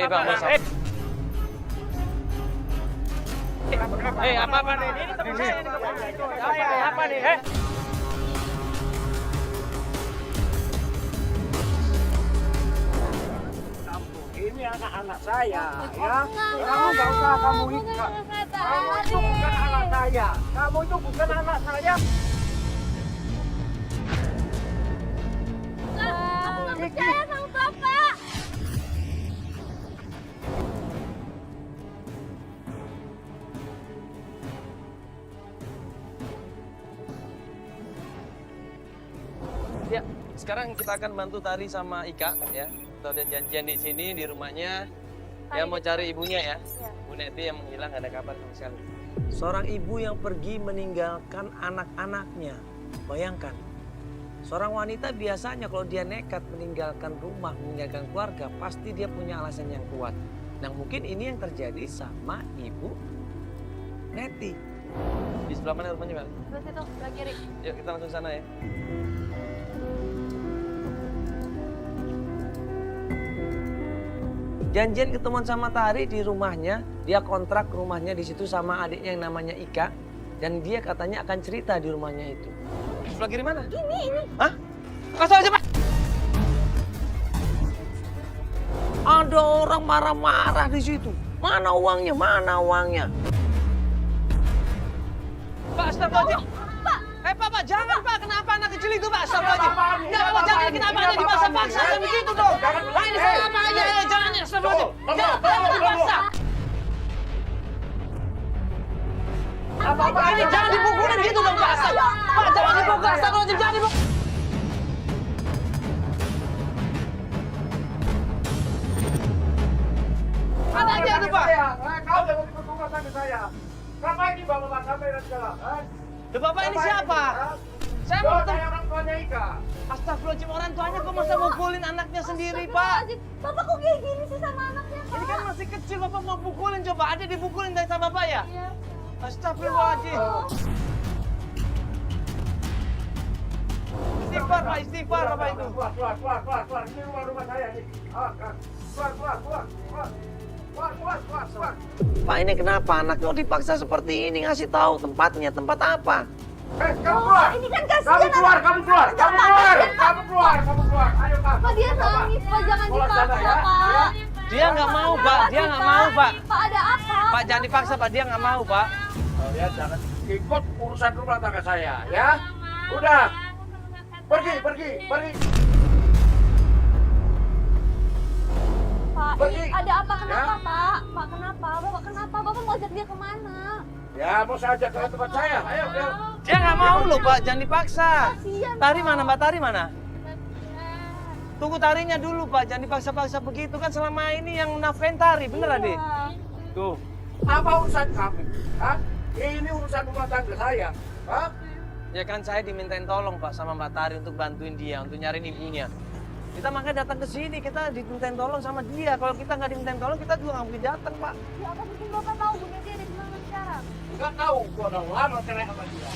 Bang, Bos. Apa nih? Ini teman saya, ini teman saya. Apa nih, Ini anak-anak saya, ya. Kamu nggak usah kamu ikat. Kamu itu bukan anak saya. Kamu itu bukan anak saya. Aku nggak percaya sama Bapak. Ya, sekarang kita akan bantu Tari sama Ika ya. Kita udah janjian di sini di rumahnya. Ya mau cari ibunya ya. Bu Neti yang menghilang nggak ada kabar sama sekali. Seorang ibu yang pergi meninggalkan anak-anaknya. Bayangkan. Seorang wanita biasanya kalau dia nekat meninggalkan rumah, meninggalkan keluarga, pasti dia punya alasan yang kuat. Nah mungkin ini yang terjadi sama Ibu Neti. Di sebelah mana rumahnya, Bang? Sebelah situ, sebelah kiri. Yuk kita langsung sana ya. Janjian ketemuan sama Tari di rumahnya, dia kontrak rumahnya di situ sama adiknya yang namanya Ika. Dan dia katanya akan cerita di rumahnya itu. Sebelah kiri mana? Ini. Hah? Kasih aja, Pak. Ada orang marah-marah di situ. Mana uangnya? Mana uangnya? Pak, astagfirullahaladzim. Pak, jangan Pak. Kenapa anak kecil itu, Pak? Astagfirullahaladzim. Jangan, kenapa anak dipaksa-paksa kayak begitu dong? Ini salah apa aja? Jangan, astagfirullahaladzim. Jangan dipaksa. Apa ini? Jangan dipukulin gitu dong, Pak. Pak, jangan dipukul. Astagfirullahaladzim, jangan dipukul. Anaknya itu, Pak. Kau jangan ikut rumah tangga saya. Kenapa ini bawa kamera segala? Loh, Bapak ini siapa? Saya mau ketemu. Saya orang tuanya Ika. Astagfirullahaladzim, orang tuanya kok masa mukulin anaknya sendiri, Pak? Bapak kok kayak gini sih sama anaknya, Pak? Ini kan masih kecil, Bapak mau pukulin. Coba ada dipukulin dari sama Bapak ya? Iya. Astagfirullahaladzim. Istighfar, Pak. Istighfar, Bapak itu. Keluar. Ini rumah saya nih. Keluar. Pak, ini kenapa anaknya dipaksa seperti ini? Ngasih tahu tempatnya. Tempat apa? Kamu keluar. Ini kan kasihan. Kamu keluar. Ayo, Pak. Pak, dia nangis, Pak. Jangan dipaksa, Pak. Dia nggak mau, Pak. Dia nggak mau, Pak. Pak, ada apa? Pak, jangan dipaksa, Pak. Dia nggak mau, Pak. Kalian jangan ikut urusan rumah tangga saya, ya. Udah. Pergi. Pak, Pergi. ini ada apa? Kenapa, Ya. Pak? Pak, kenapa? Bapak kenapa? Bapak mau ajak dia kemana? Ya, mau saya ajak ke tempat saya. Ayo. Dia nggak mau loh, Pak. Jangan dipaksa. Kasihan, Tari Pak. mana, Mbak Tari mana? Tunggu Tarinya dulu, Pak. Jangan dipaksa-paksa begitu. Kan selama ini yang nafkahin Tari. Bener, Iya. Adik? Tuh. Apa urusan kamu? Hah? Ini urusan rumah tangga saya. Hah? Ya kan saya dimintain tolong, Pak, sama Mbak Tari untuk bantuin dia, untuk nyariin ibunya. Kita makanya datang ke sini, kita dimintain tolong sama dia. Kalau kita nggak dimintain tolong, kita juga nggak mungkin datang, Pak. Ya, apa mungkin Bapak tahu Bu Neti ada di mana sekarang? Enggak tahu, gua udah lama cerai sama dia.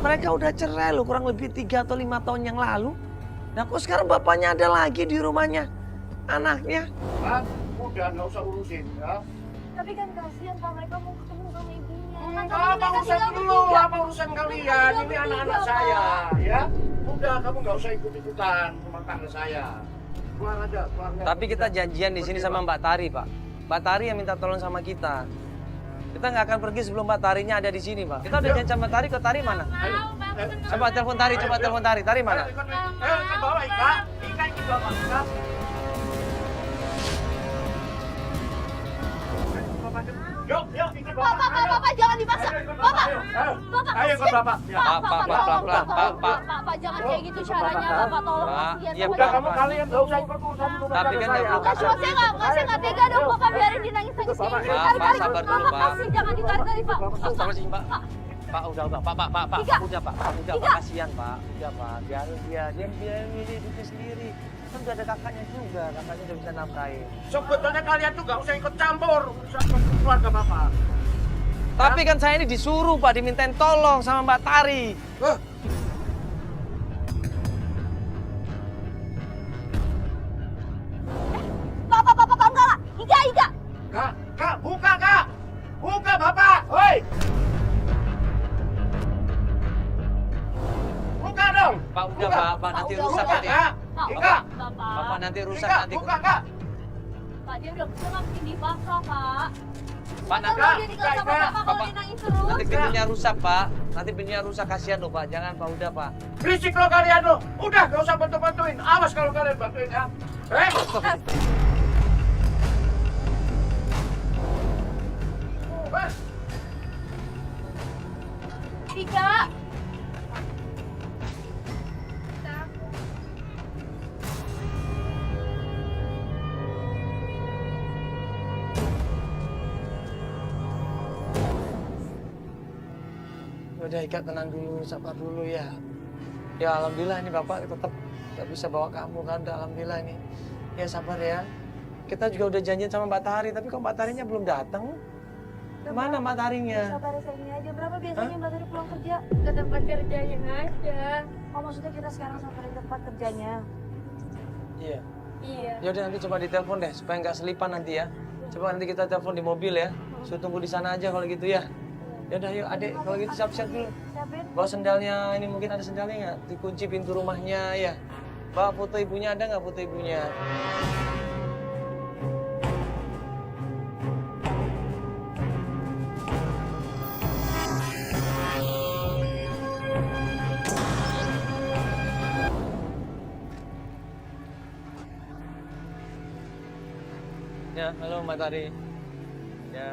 Mereka udah cerai loh, kurang lebih 3 atau 5 tahun yang lalu. Nah, kok sekarang bapaknya ada lagi di rumahnya? Anaknya? Hah? Udah, nggak usah urusin, ya. Tapi kan kasihan, Pak. Mereka mau ketemu sama ibunya. Kan Apa urusan dulu? Apa urusan kalian? Ini anak-anak saya, ya. Udah, kamu nggak usah ikut-ikutan rumah tangga saya. Keluar aja. Tapi kita janjian di sini sama Mbak Tari, Pak. Mbak Tari yang minta tolong sama kita. Kita nggak akan pergi sebelum Mbak Tarinya ada di sini, Pak. Kita udah janji sama Mbak Tari, ke Tari mana? Coba telepon Tari, Tari mana? Ke bawah, Ika ikut bapak, Ika. Yuk, ikut bapak. Bapak, jangan dipaksa. Bapak, Ayo ikut bapak. Ya. Pak, Pak, jangan kayak gitu caranya, Bapak. Tolong, Pak, kasihan. iya, Udah, Pak. kalian nggak usah ikut urusan rumah Tapi tangga kan saya. nggak perlu Saya nggak tega dong, Bapak. Biarin dia nangis-nangis kayak gini. Pak, Tarik-tarik. sabar dulu, Bapak, Pak. kasih, jangan ditarik-tarik, Pak. Astagfirullahaladzim, Pak. Pak, udah, Pak. Ika. Udah, Pak. Ika. Kasihan, Pak. Udah, Pak. Biarin dia milih hidupnya sendiri. Kan udah ada kakaknya juga, kakaknya udah bisa nafkahin. Sebetulnya kalian tuh nggak usah ikut campur urusan keluarga bapak. Tapi kan saya ini disuruh, Pak, dimintain tolong sama Mbak Tari. Bapak nanti udah, rusak udah. nanti. Kak, Pak, Ika. Bapak nanti rusak Ika, nanti. buka Kak. Pak, dia udah bisa makin dipaksa, Pak. Pak, nanti, Kalau dia tinggal sama Ika, Bapak, kalau Bapak. dia nangis terus. nanti pintunya rusak, Pak. Nanti pintunya rusak, kasihan loh, Pak. Jangan, Pak. Udah, Pak. Berisik lo kalian lo. Udah, gak usah bantu-bantuin. Awas kalau kalian bantuin ya. Tiga. Udah, Ika, tenang dulu, sabar dulu ya. Ya, alhamdulillah ini Bapak tetap nggak bisa bawa kamu kan. Udah, alhamdulillah ini. Ya, sabar ya. Kita juga udah janjian sama Mbak Tari, tapi kok Mbak Tarinya belum datang? Kemana Mbak Tarinya? Sabar saya ini aja. Berapa biasanya Mbak Tari pulang kerja? Ke tempat kerjanya aja. Oh maksudnya kita sekarang sampai tempat kerjanya. Iya. Iya. Yaudah, nanti coba ditelepon deh, supaya nggak selipan nanti ya. Coba nanti kita telepon di mobil ya. Suruh tunggu di sana aja kalau gitu ya. Yaudah, yuk adik, kalau gitu siap-siap dulu. Siapin. Bawa sendalnya, ini mungkin ada sendalnya nggak? Dikunci pintu rumahnya ya. Bawa foto ibunya, ada nggak foto ibunya? Ya, halo Mbak Tari. Ya,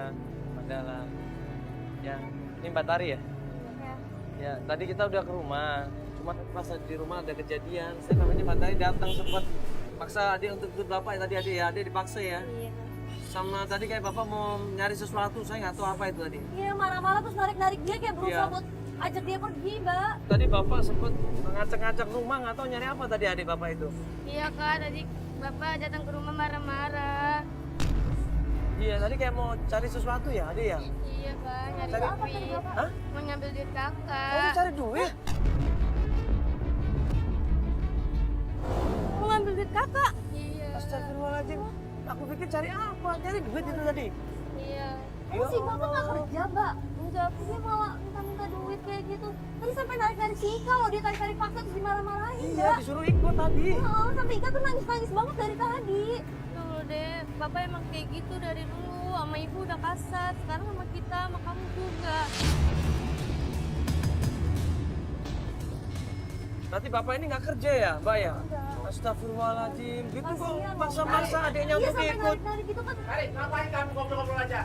Mbak Dala. Ya, ini Mbak Tari ya? Ya, tadi kita udah ke rumah. Cuma pas di rumah ada kejadian. Saya namanya Mbak Tari datang sempat paksa adik untuk ikut Bapak ya tadi adik ya. Adik dipaksa ya. Iya. Sama tadi kayak Bapak mau nyari sesuatu, saya nggak tahu apa itu tadi. Iya marah-marah terus narik-narik dia kayak berusaha Iya. buat ajak dia pergi, Mbak. Tadi Bapak sempat ngacak-ngacak rumah, nggak tahu nyari apa tadi adik Bapak itu. Iya, Kak. Tadi Bapak datang ke rumah marah-marah. Iya, tadi kayak mau cari sesuatu ya adik ya. Iya, Kak. Nyari Cari apa tadi, duit. Bapak? Hah? Mau ngambil duit Oh, Kakak. cari duit? Mau ngambil duit kakak? Iya. Astagfirullahaladzim. Aku pikir cari apa? Cari duit itu tadi. Iya. Oh, si bapak nggak kerja, Mbak. Enggak, dia malah minta-minta duit kayak gitu. Tadi sampai narik-narik si Ika loh, dia tarik-tarik paksa terus dimarah-marahin, Iya, Mbak. disuruh ikut tadi. Oh, sampai Ika tuh nangis-nangis banget dari tadi. Tuh deh, Bapak emang kayak gitu dari dulu. Sama Ibu udah kasar. Sekarang sama kita, sama kamu juga. Berarti Bapak ini nggak kerja ya, Mbak ya? Enggak. Astagfirullahaladzim. Gitu kok Kasihan loh, maksa-maksa Mbak. adiknya Iya, untuk sampai ikut. narik-narik gitu kan. Tarik, ngapain kamu ngobrol-ngobrol aja?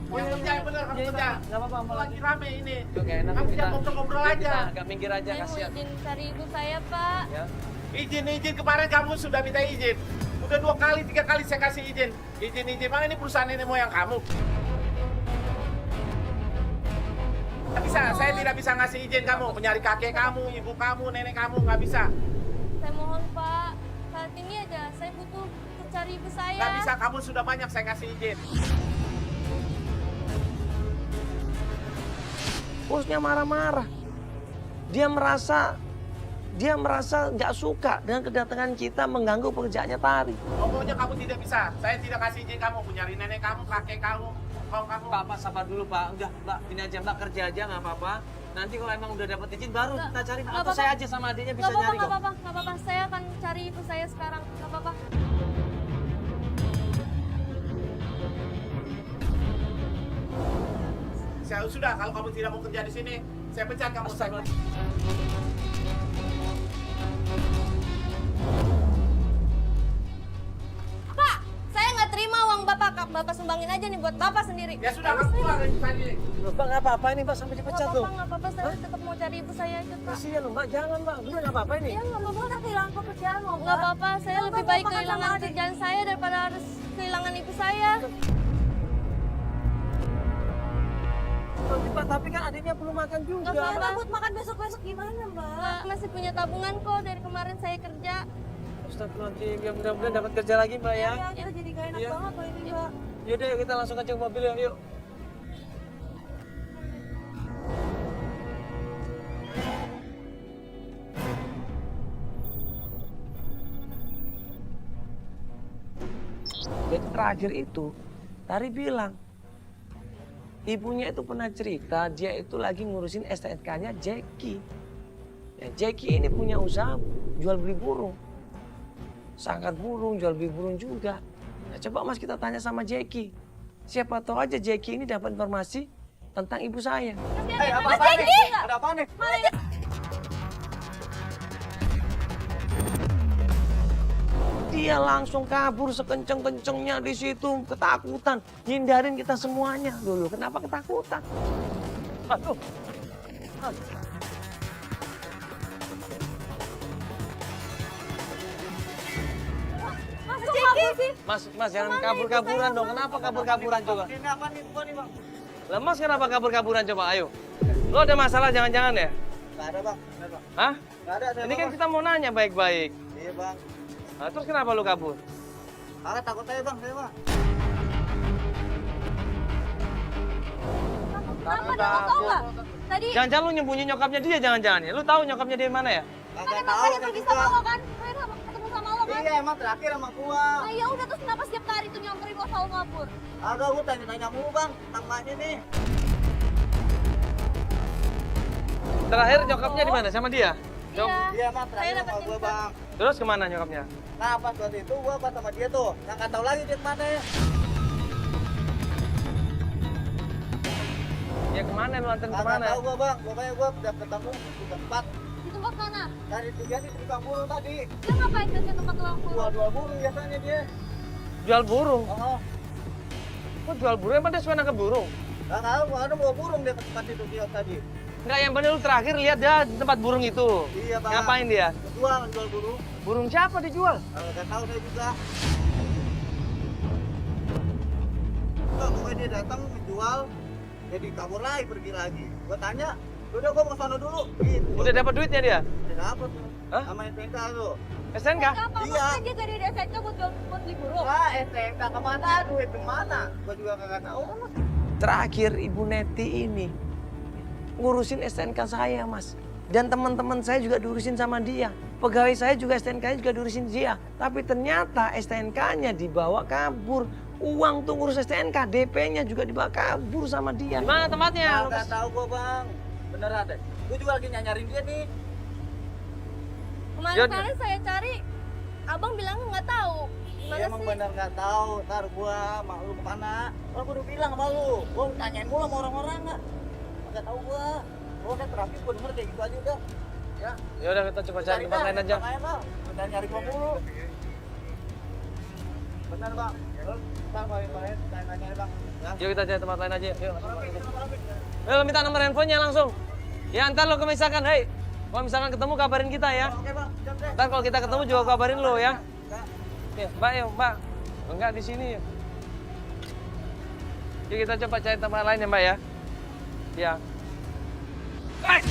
Yang kerja yang bener, kamu kerja. Nggak apa-apa, Mbak. Lagi rame ini. Itu kayak enak Kamu kita. jangan ngobrol-ngobrol Kita aja. agak minggir aja, Saya mau kasihan. izin cari ibu saya, Pak. Ya. Izin kemarin kamu sudah minta izin. Udah 2 kali, 3 kali saya kasih izin. Izin, mana ini perusahaan ini moyang kamu? Nggak bisa, saya tidak bisa ngasih izin kamu. Mencari kakek kamu, ibu kamu, nenek kamu, nggak bisa. Saya mohon, Pak. Saat ini aja saya butuh untuk cari ibu saya. Nggak bisa, kamu sudah banyak saya kasih izin. Bosnya marah-marah. Dia merasa nggak suka dengan kedatangan kita mengganggu pekerjaannya Tari. Pokoknya kamu tidak bisa. Saya tidak kasih izin kamu. Mencari nenek kamu, kakek kamu, kamu. Pak, sabar dulu Pak. Udah, Mbak, ini aja Mbak kerja aja nggak apa-apa. Nanti kalau emang udah dapat izin baru Nggak, kita cari. nggak Atau apa-apa. saya aja sama adiknya bisa Nggak apa-apa, nyari nggak kok. apa-apa, nggak apa-apa. Saya akan cari ibu saya sekarang. Nggak apa-apa. Saya sudah, kalau kamu tidak mau kerja di sini, saya pecat kamu. Pak, saya nggak terima uang Bapak. Bapak sumbangin aja nih buat Bapak sendiri. Ya sudah, kamu keluar dari sini. Mbak nggak apa-apa ini Mbak sampai Nggak dipecat apa-apa, tuh. nggak apa-apa. Saya tetap mau cari ibu saya aja, Pak. Kasihan loh Mbak, jangan Mbak. Udah nggak apa-apa ini. Ya nggak apa-apa, kan kehilangan pekerjaan loh, Nggak Mbak. apa-apa. Saya Nggak lebih apa-apa, baik kan sama kehilangan adik. kerjaan saya daripada harus kehilangan ibu saya. Mbak, tapi kan adiknya belum makan juga. Nggak Ya, apa-apa. Mbak, buat makan besok-besok gimana, Mbak? Mbak masih punya tabungan kok dari kemarin saya kerja. Astagfirullahaladzim, ya mudah-mudahan dapat kerja lagi Mbak ya. Ya, kita jadi gak enak Iya. banget loh ini, Mbak. Yaudah yuk kita langsung aja ke mobil ya, yuk. Jadi terakhir itu, Tari bilang, ibunya itu pernah cerita dia itu lagi ngurusin STNK-nya Jackie. Ya, Jackie ini punya usaha jual beli burung. Sangkat burung, jual beli burung juga. Nah, coba Mas kita tanya sama Jackie. Siapa tahu aja Jackie ini dapat informasi tentang ibu saya. Apa nih? Ada apa nih? Dia langsung kabur sekenceng-kencengnya di situ, ketakutan, hindarin kita semuanya. Dulu kenapa ketakutan? Aduh. Mas jangan kabur-kaburan dong. Kenapa kabur-kaburan coba? Ini apa nih? Bukan nih, Bang. Lah Mas kenapa kabur-kaburan coba? Ayo. Lo ada masalah jangan-jangan ya? Nggak ada, Bang. Nggak ada, Bang. Hah? Nggak ada, Ini kan kita mau nanya baik-baik. Iya, Bang. Nah, terus kenapa lo kabur? Kakak takut aja, Bang. Saya, Bang. Kenapa dong, lo tau nggak? Tadi Jangan-jangan lu nyembunyi nyokapnya dia jangan-jangan ya? Lu tahu nyokapnya dia mana ya? Kakak kenapa tahu dia kan pergi juga. sama lo kan? Rena ketemu sama lo kan? Iya, emang terakhir sama gua. Nah ya udah terus kenapa setiap kali tuh nyamperin lo selalu ngabur? Agak gua tanya-tanya mulu, Bang. Tentang maknya nih. Terakhir nyokapnya di mana? Sama dia? Nyok- Iya. Iya, Bang. Terakhir Saya sama dapat gua, info. Bang. Terus kemana nyokapnya? Nah, pas waktu itu gua pas sama dia tuh. Nggak tahu lagi dia kemana ya. Ya kemana lu anterin Nggak kemana? tahu gua, Bang. Pokoknya gua udah ketemu di tempat Di tempat mana? dari dia di tukang bulu tadi. Dia ngapain ke tempat tukang bulu? Jual-jual bulu biasanya dia. Jual burung. Oh, Kok jual burung? Emang dia suka nangkep burung? nggak tahu. Ada bawa burung dia ke tempat itu dia tadi. Enggak, yang bener lu terakhir lihat dia di tempat burung itu. Iya, Bang. Ngapain dia? Jual burung. Burung siapa dijual? Nggak tahu saya juga. Nggak, pokoknya dia datang menjual, jadi kabur lagi pergi lagi. Gua tanya, udah gua mau ke sana dulu. Gitu. Udah dapat duitnya dia? Udah dapet. Hah? Sama STNK tuh. STNK? Apa? Iya. Maksudnya dia dari SNK buat beli burung? Wah, STNK kemana? Duit kemana? Gua juga kagak tahu. Terakhir Ibu Neti ini ngurusin STNK saya, Mas. Dan teman-teman saya juga diurusin sama dia. Pegawai saya juga STNK-nya juga diurusin dia. Tapi ternyata STNK-nya dibawa kabur. Uang tuh ngurus STNK, DP-nya juga dibawa kabur sama dia. Mana tempatnya? Nggak tahu gua, Bang. Beneran deh. Gua juga lagi nyari dia nih. Kemarin saya cari, abang bilang nggak tahu. Dia Gimana emang sih? bener nggak tahu. Ntar gua malu kemana? Gua udah bilang sama lu. Gua tanyain mulu sama orang-orang nggak. Nggak tahu gua. Gua udah terakhir gua denger kayak gitu aja udah. Ya. Ya udah kita coba cari tempat lain aja. Makanya, Bang. Udah nyari gua mulu. Bener, Bang. Ntar main-main, tanya-tanya, Bang. Ya. Yuk kita cari tempat lain aja. Yuk. Lo minta nomor handphonenya langsung. Ya ntar lo misalkan, hei, kalau misalkan ketemu kabarin kita ya. Oke, Bang. Siap deh. Ntar kalau kita ketemu juga kabarin lo ya. Ya. Ya, Mbak, yuk, Mbak. Enggak di sini ya. Yuk kita coba cari tempat lain ya, Mbak ya. Ya. Hai!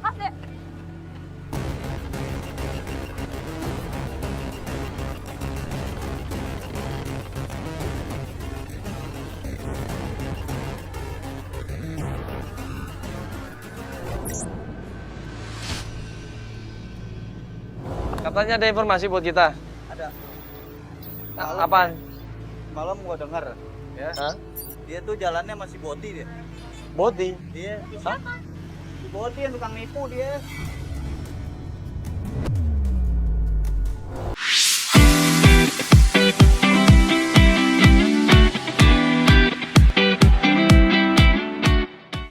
Mas deh. Katanya ada informasi buat kita. Ada. Apaan? Malam gua denger ya. Hah? Dia tuh jalannya masih boti dia. Boti. Dia. Hah? Si boti yang tukang nipu dia.